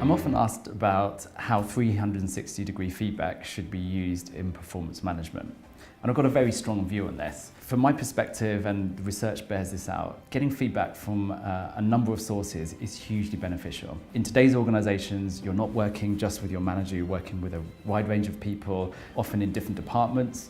I'm often asked about how 360-degree feedback should be used in performance management. And I've got a very strong view on this. From my perspective, and the research bears this out, getting feedback from a number of sources is hugely beneficial. In today's organizations, you're not working just with your manager, you're working with a wide range of people, often in different departments.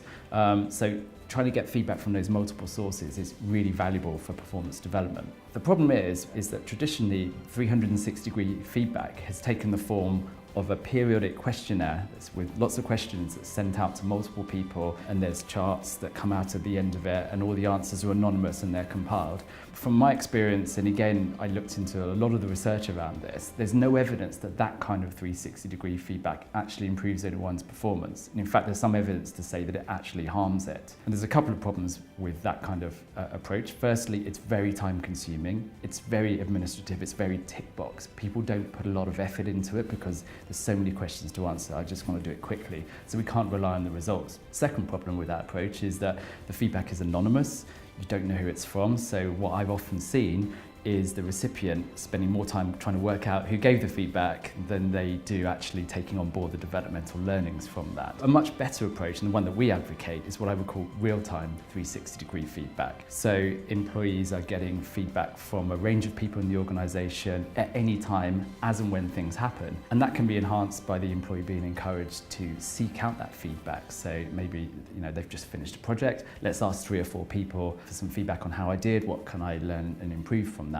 So trying to get feedback from those multiple sources is really valuable for performance development. The problem is that traditionally 360-degree feedback has taken the form of a periodic questionnaire with lots of questions that's sent out to multiple people, and there's charts that come out at the end of it, and all the answers are anonymous and they're compiled. From my experience, and again, I looked into a lot of the research around this, there's no evidence that that kind of 360-degree feedback actually improves anyone's performance. And in fact, there's some evidence to say that it actually harms it. And there's a couple of problems with that kind of approach. Firstly, it's very time consuming. It's very administrative. It's very tick box. People don't put a lot of effort into it because there's so many questions to answer. I just want to do it quickly. So we can't rely on the results. Second problem with that approach is that the feedback is anonymous. You don't know who it's from. So what I've often seen is the recipient spending more time trying to work out who gave the feedback than they do actually taking on board the developmental learnings from that. A much better approach, and the one that we advocate, is what I would call real-time 360-degree feedback. So employees are getting feedback from a range of people in the organisation at any time, as and when things happen. And that can be enhanced by the employee being encouraged to seek out that feedback. So maybe they've just finished a project, let's ask 3 or 4 people for some feedback on how I did, what can I learn and improve from that.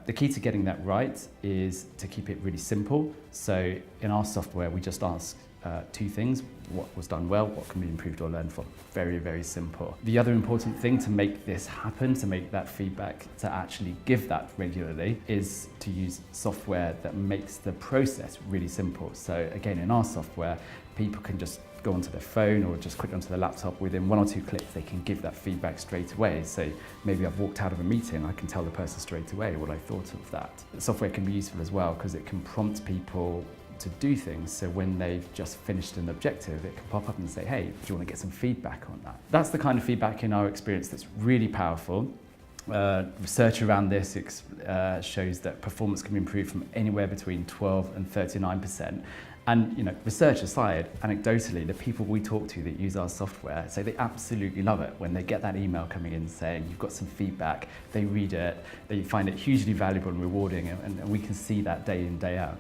The key to getting that right is to keep it really simple. So in our software, we just ask 2 things: what was done well, what can be improved or learned from. Very, very simple. The other important thing to make this happen, to make that feedback, to actually give that regularly, is to use software that makes the process really simple. So again, in our software, people can just go onto their phone or just click onto their laptop. Within 1 or 2 clicks, they can give that feedback straight away. So maybe I've walked out of a meeting, I can tell the person straight away what I thought of that. The software can be useful as well because it can prompt people to do things. So when they've just finished an objective, it can pop up and say, hey, do you want to get some feedback on that? That's the kind of feedback in our experience that's really powerful. Research around this shows that performance can be improved from anywhere between 12 and 39%. And research aside, anecdotally, the people we talk to that use our software say they absolutely love it when they get that email coming in saying you've got some feedback, they read it, they find it hugely valuable and rewarding, and we can see that day in, day out.